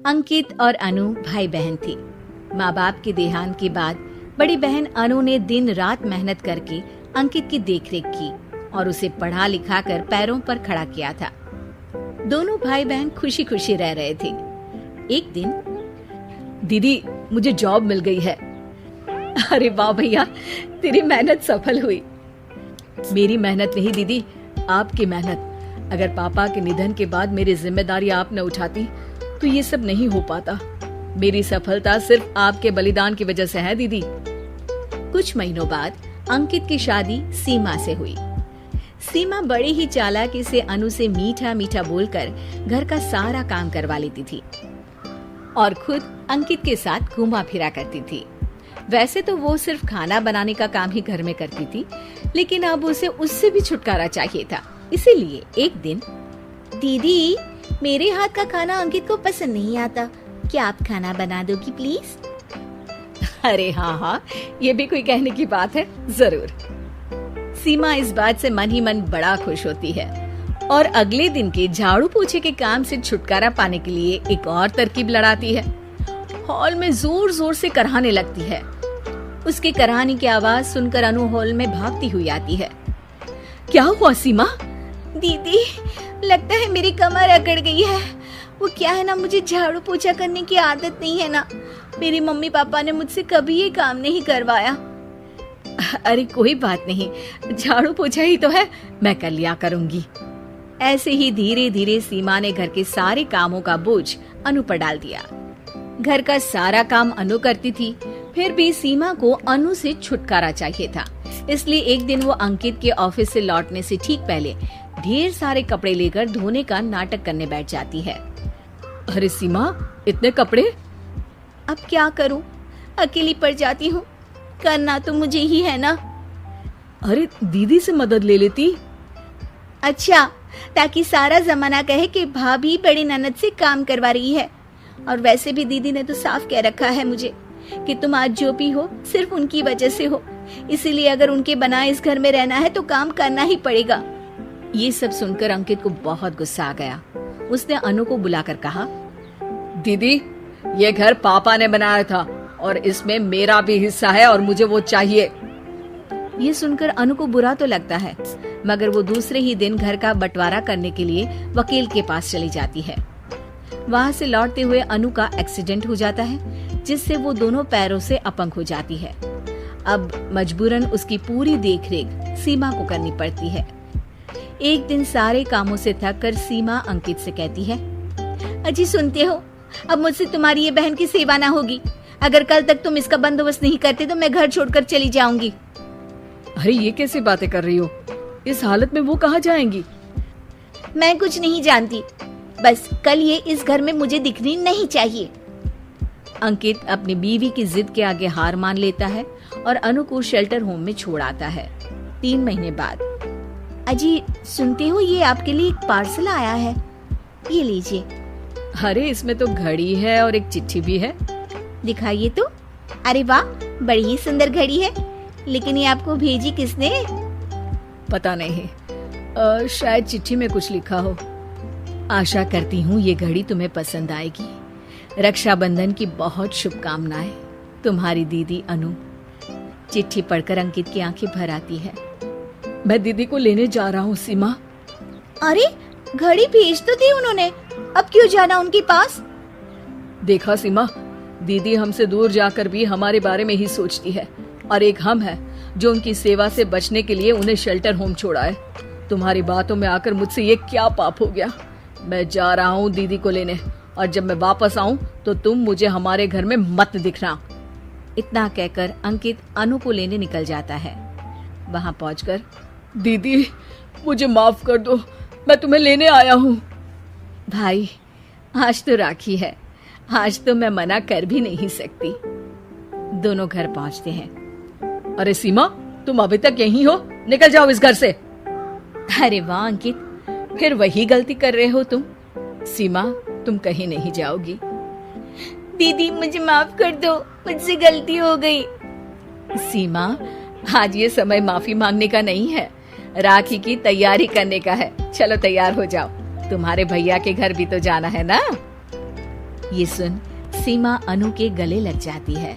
अंकित और अनु भाई बहन थे। माँ बाप के देहांत के बाद बड़ी बहन अनु ने दिन रात मेहनत करके अंकित की देखरेख की और उसे पढ़ा लिखा कर पैरों पर खड़ा किया था। दोनों भाई बहन खुशी खुशी रह रहे थे। एक दिन, दीदी मुझे जॉब मिल गई है। अरे वाह भैया, तेरी मेहनत सफल हुई। मेरी मेहनत नहीं दीदी, आपकी मेहनत। अगर पापा के निधन के बाद मेरी जिम्मेदारी आप न उठाती तो ये सब नहीं हो पाता। मेरी सफलता सिर्फ आपके बलिदान की वजह से है दीदी। कुछ महीनों बाद अंकित की शादी सीमा से हुई। सीमा बड़ी ही चालाकी से अनु से मीठा मीठा बोलकर घर का सारा काम करवा लेती थी और खुद अंकित के साथ घूमा फिरा करती थी। वैसे तो वो सिर्फ खाना बनाने का काम ही घर में करती थी, लेकिन अब उसे उससे भी छुटकारा चाहिए था। इसीलिए एक दिन, दीदी मेरे हाथ का खाना अंकित को पसंद नहीं आता, क्या आप खाना बना दोगी प्लीज? अरे हाँ, ये भी कोई कहने की बात है, जरूर। सीमा इस बात से मन ही मन बड़ा खुश होती है और अगले दिन के झाड़ू पोछे के काम से छुटकारा पाने के लिए एक और तरकीब लड़ाती है। हॉल में जोर जोर से कराहने लगती है। उसके कराहने की आवाज सुनकर अनु हॉल में भागती हुई आती है। क्या हुआ सीमा? दीदी लगता है मेरी कमर अकड़ गई है। वो क्या है ना, मुझे झाड़ू पोछा करने की आदत नहीं है ना। मेरी मम्मी पापा ने मुझसे कभी ये काम नहीं करवाया। अरे कोई बात नहीं, झाड़ू पोछा ही तो है, मैं कर लिया करूंगी। ऐसे ही धीरे धीरे सीमा ने घर के सारे कामों का बोझ अनु पर डाल दिया। घर का सारा काम अनु करती थी, फिर भी सीमा को अनु से छुटकारा चाहिए था। इसलिए एक दिन वो अंकित के ऑफिस से लौटने से ठीक पहले ढेर सारे कपड़े लेकर धोने का नाटक करने बैठ जाती है। अरे सीमा, इतने कपड़े? अब क्या करूं, अकेली पड़ जाती हूँ। करना तो मुझे ही है ना। अरे दीदी से मदद ले लेती। अच्छा, ताकि सारा जमाना कहे कि भाभी बड़ी ननद से काम करवा रही है। और वैसे भी दीदी ने तो साफ कह रखा है मुझे कि तुम आज जो भी हो सिर्फ उनकी वजह से हो, इसीलिए अगर उनके बनाए इस घर में रहना है तो काम करना ही पड़ेगा। ये सब सुनकर अंकित को बहुत गुस्सा आ गया। उसने अनु को बुलाकर कहा, दीदी ये घर पापा ने बनाया था और इसमें मेरा भी हिस्सा है और मुझे वो चाहिए। ये सुनकर अनु को बुरा तो लगता है, मगर वो दूसरे ही दिन घर का बंटवारा करने के लिए वकील के पास चली जाती है। वहाँ से लौटते हुए अनु का एक्सीडेंट हो जाता है, जिससे वो दोनों पैरों से अपंग हो जाती है। अब मजबूरन उसकी पूरी देखरेख सीमा को करनी पड़ती है। एक दिन सारे कामों से थक कर सीमा अंकित से कहती है, अजी सुनते हो, अब मुझसे तुम्हारी ये बहन की सेवा ना होगी। अगर कल तक तुम इसका बंदोबस्त नहीं करते तो मैं घर छोड़कर चली जाऊंगी। अरे ये कैसी बातें कर रही हो? इस हालत में वो कहाँ जाएंगी? मैं कुछ नहीं जानती, बस कल ये इस घर में मुझे दिखनी नहीं चाहिए। अंकित अपनी बीवी की जिद के आगे हार मान लेता है और अनु को शेल्टर होम में छोड़ आता है। 3 महीने बाद, अजी सुनते हो, ये आपके लिए एक पार्सल आया है, ये लीजिए। अरे इसमें तो घड़ी है और एक चिट्ठी भी है। दिखाइए तो। अरे वाह, बड़ी ही सुंदर घड़ी है, लेकिन ये आपको भेजी किसने? पता नहीं, शायद चिट्ठी में कुछ लिखा हो। आशा करती हूँ ये घड़ी तुम्हें पसंद आएगी। रक्षाबंधन की बहुत शुभकामनाएं, तुम्हारी दीदी अनु। चिट्ठी पढ़कर अंकित की आंखें भर आती है। मैं दीदी को लेने जा रहा हूँ सीमा। अरे घड़ी भेज तो दी उन्होंने, अब क्यों जाना उनके पास? देखा सीमा, दीदी हमसे दूर जाकर भी हमारे बारे में ही सोचती है, और एक हम है जो उनकी सेवा से बचने के लिए उन्हें शेल्टर होम छोड़ा है। तुम्हारी बातों में आकर मुझसे ये क्या पाप हो गया? मैं जा रहा हूँ दीदी को लेने, और जब मैं वापस आऊँ तो तुम मुझे हमारे घर में मत दिखना। इतना कहकर अंकित अनु को लेने निकल जाता है। वहाँ पहुंचकर, दीदी मुझे माफ कर दो, मैं तुम्हें लेने आया हूँ। भाई आज तो राखी है, आज तो मैं मना कर भी नहीं सकती। दोनों घर पहुंचते हैं। अरे सीमा, तुम अभी तक यहीं हो? निकल जाओ इस घर से। अरे वाह अंकित, फिर वही गलती कर रहे हो तुम। सीमा, तुम कहीं नहीं जाओगी। दीदी मुझे माफ कर दो, मुझसे गलती हो गई। सीमा, आज ये समय माफी मांगने का नहीं है, राखी की तैयारी करने का है। चलो तैयार हो जाओ, तुम्हारे भैया के घर भी तो जाना है ना। ये सुन सीमा अनु के गले लग जाती है